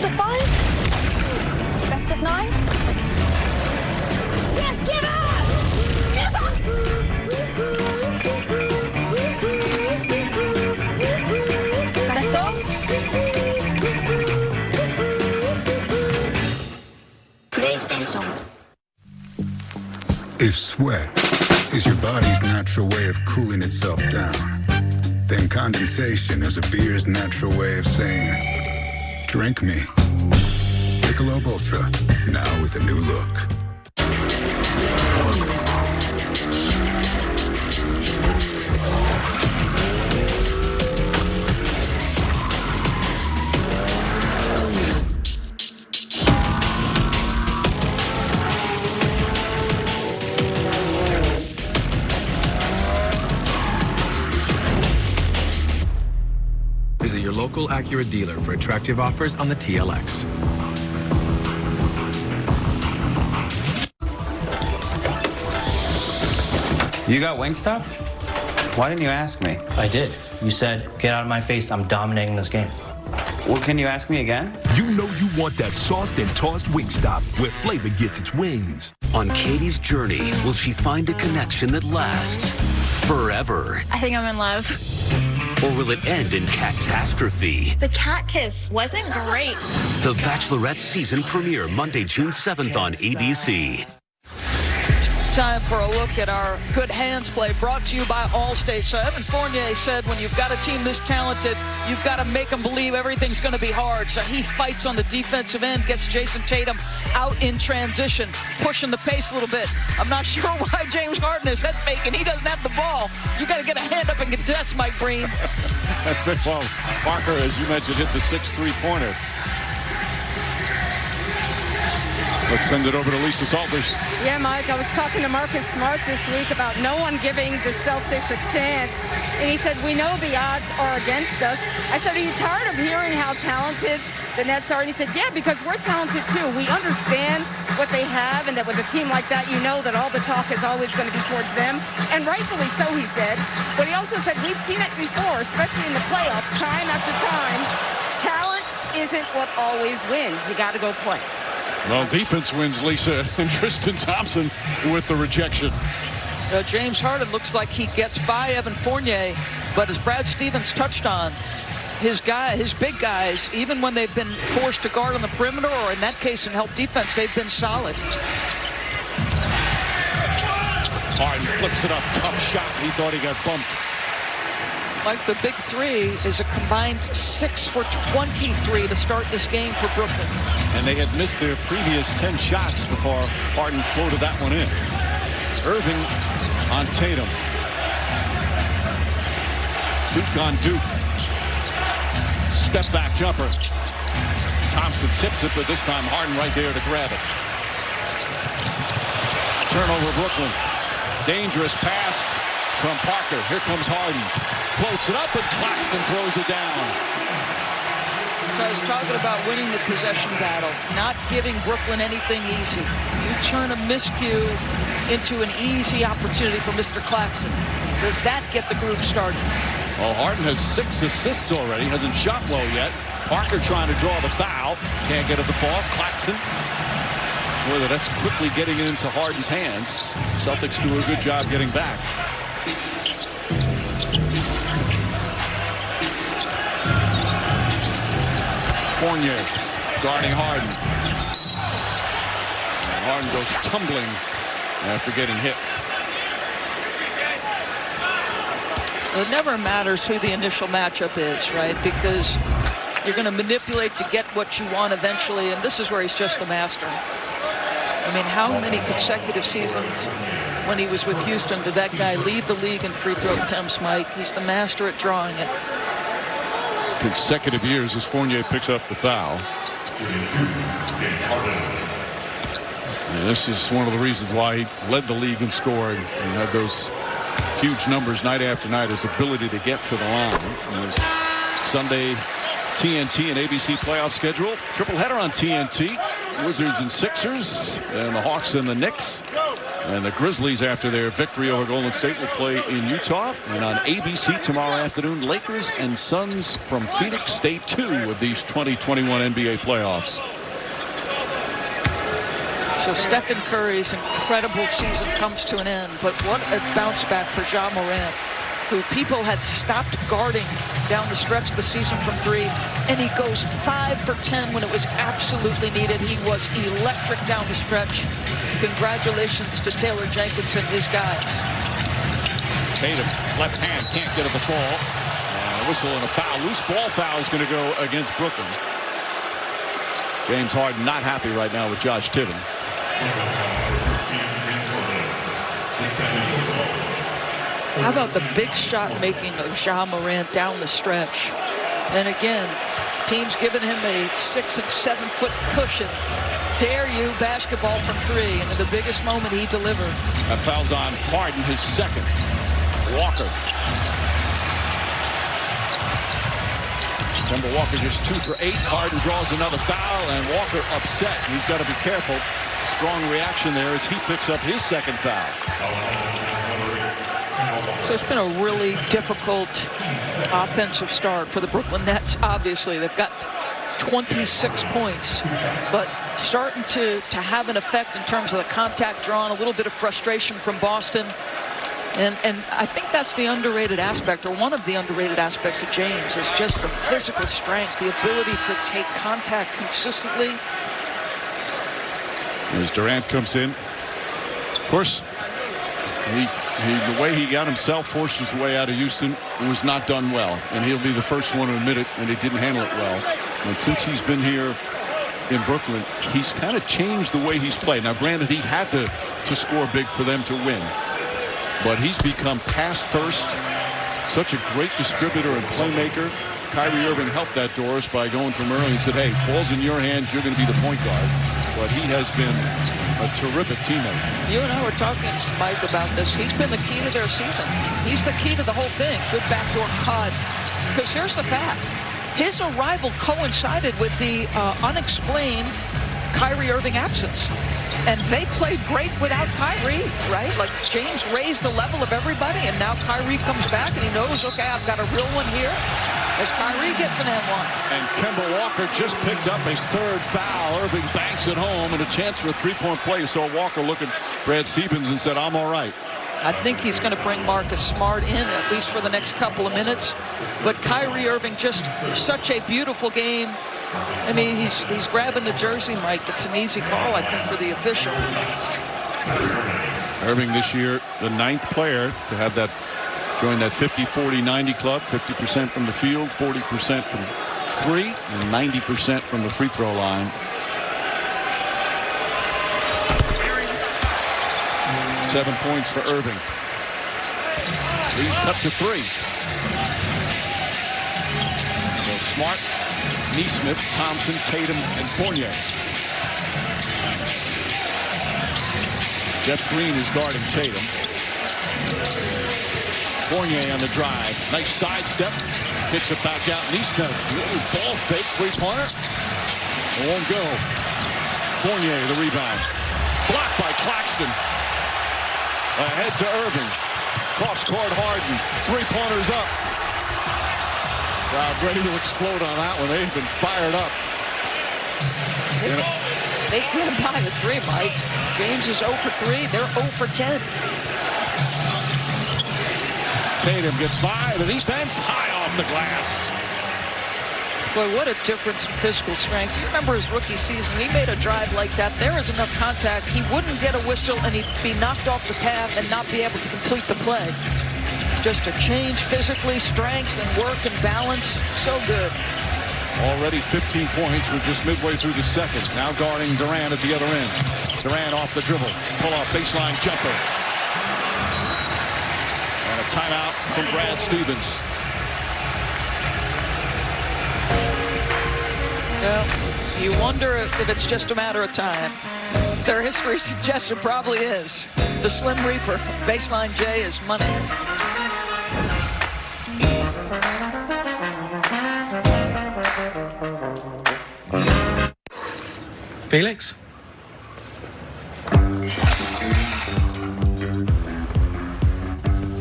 Best of 5? Best of 9? Just give up! Give up! Best of? PlayStation. If sweat is your body's natural way of cooling itself down, then condensation is a beer's natural way of saying, drink me. Michelob Ultra, now with a new look. Visit your local Acura dealer for attractive offers on the TLX. You got Wingstop? Why didn't you ask me? I did. You said, get out of my face, I'm dominating this game. Well, can you ask me again? You know you want that sauced and tossed Wingstop, where flavor gets its wings. On Katie's journey, will she find a connection that lasts forever? I think I'm in love. Or will it end in catastrophe? The cat kiss wasn't great. The Bachelorette season premiere Monday, June 7th on ABC. Time for a look at our good hands play brought to you by Allstate. So Evan Fournier said when you've got a team this talented, you've got to make them believe everything's going to be hard. So he fights on the defensive end, gets Jason Tatum out in transition, pushing the pace a little bit. I'm not sure why James Harden is head faking. He doesn't have the ball. You got to get a hand up and contest, Mike Breen. Well, Parker, as you mentioned, hit the 6 3-pointer. Let's send it over to Lisa Salters. Yeah, Mike, I was talking to Marcus Smart this week about no one giving the Celtics a chance. And he said, we know the odds are against us. I said, are you tired of hearing how talented the Nets are? And he said, yeah, because we're talented too. We understand what they have, and that with a team like that, you know that all the talk is always going to be towards them. And rightfully so, he said. But he also said, we've seen it before, especially in the playoffs, time after time. Talent isn't what always wins. You got to go play. Well, defense wins, Lisa, and Tristan Thompson with the rejection. James Harden looks like he gets by Evan Fournier, but as Brad Stevens touched on, his big guys, even when they've been forced to guard on the perimeter, or in that case in help defense, they've been solid. Harden flips it up, tough shot. He thought he got bumped. Like the big three is a combined 6 for 23 to start this game for Brooklyn. And they had missed their previous 10 shots before Harden floated that one in. Irving on Tatum. Duke on Duke. Step back jumper. Thompson tips it, but this time Harden right there to grab it. Turnover Brooklyn. Dangerous pass from Parker. Here comes Harden. Floats it up, and Claxton throws it down. So I was talking about winning the possession battle, not giving Brooklyn anything easy. You turn a miscue into an easy opportunity for Mr. Claxton. Does that get the group started? Well, Harden has 6 assists already. Hasn't shot well yet. Parker trying to draw the foul. Can't get it the ball. Claxton. Whether that's quickly getting it into Harden's hands. Celtics do a good job getting back. Fournier guarding Harden. And Harden goes tumbling after getting hit. It never matters who the initial matchup is, right? Because you're going to manipulate to get what you want eventually, and this is where he's just the master. I mean, how many consecutive seasons when he was with Houston did that guy lead the league in free throw attempts, Mike? He's the master at drawing it. Consecutive years as Fournier picks up the foul. And this is one of the reasons why he led the league in scoring and had those huge numbers night after night, his ability to get to the line. And his Sunday TNT and ABC playoff schedule. Triple header on TNT. Wizards and Sixers, and the Hawks and the Knicks. And the Grizzlies, after their victory over Golden State, will play in Utah. And on ABC tomorrow afternoon, Lakers and Suns from Phoenix State, 2 of these 2021 NBA playoffs. So Stephen Curry's incredible season comes to an end, but what a bounce back for Ja Morant, who people had stopped guarding down the stretch of the season from 3, and he goes 5 for 10 when it was absolutely needed. He was electric down the stretch. Congratulations to Taylor Jenkins and his guys. Tatum, left hand, can't get at the ball. And a whistle and a foul. Loose ball foul is going to go against Brooklyn. James Harden not happy right now with Josh Tibbin. How about the big shot making of Ja Morant down the stretch? And again, teams giving him a 6 and 7 foot cushion. Dare you basketball from 3, and in the biggest moment he delivered. That foul's on Harden, his second. Walker. Kemba Walker just 2 for 8. Harden draws another foul, and Walker upset. He's got to be careful. Strong reaction there as he picks up his second foul. So it's been a really difficult offensive start for the Brooklyn Nets. Obviously, they've got 26 points, but starting to have an effect in terms of the contact drawn, a little bit of frustration from Boston. And I think that's the underrated aspect, or one of the underrated aspects of James, is just the physical strength, the ability to take contact consistently. As Durant comes in, of course, the way he got himself forced his way out of Houston was not done well, and he'll be the first one to admit it, and he didn't handle it well. And since he's been here in Brooklyn, he's kind of changed the way he's played. Now, granted, he had to score big for them to win, but he's become pass first, such a great distributor and playmaker. Kyrie Irving helped that, Doris, by going from early and said, hey, ball's in your hands, you're going to be the point guard. But he has been a terrific teammate. You and I were talking, Mike, about this. He's been the key to their season. He's the key to the whole thing. Good backdoor cut. Because here's the fact. His arrival coincided with the unexplained Kyrie Irving absence. And they played great without Kyrie, right? Like, James raised the level of everybody, and now Kyrie comes back, and he knows, okay, I've got a real one here, as Kyrie gets an M1. And Kemba Walker just picked up his 3rd foul. Irving banks it home, and a chance for a 3-point play. You saw Walker look at Brad Stevens and said, I'm all right. I think he's going to bring Marcus Smart in, at least for the next couple of minutes. But Kyrie Irving, just such a beautiful game. I mean, he's grabbing the jersey, Mike. It's an easy call, I think, for the official. Irving this year, the 9th player to have that join that 50-40-90 club. 50% from the field, 40% from 3, and 90% from the free throw line. 7 points for Irving. Lead cut to 3. So Smart, Nesmith, Thompson, Tatum, and Fournier. Jeff Green is guarding Tatum. Fournier on the drive. Nice sidestep. Kicks it back out. Nesmith, little ball fake, 3-pointer. It won't go. Fournier, the rebound. Blocked by Claxton. Ahead to Irving. Cross court Harden. 3-pointers up. Crowd ready to explode on that one. They've been fired up. They can't buy the 3, Mike. James is 0 for 3. They're 0 for 10. Tatum gets by. The defense high off the glass. Boy, what a difference in physical strength. You remember his rookie season, he made a drive like that. There was enough contact. He wouldn't get a whistle, and he'd be knocked off the path and not be able to complete the play. Just a change physically, strength and work and balance. So good. Already 15 points. We're just midway through the second. Now guarding Durant at the other end. Durant off the dribble. Pull off baseline jumper. And a timeout from Brad Stevens. Well, you wonder if it's just a matter of time. Their history suggests it probably is. The Slim Reaper, baseline J, is money. Felix?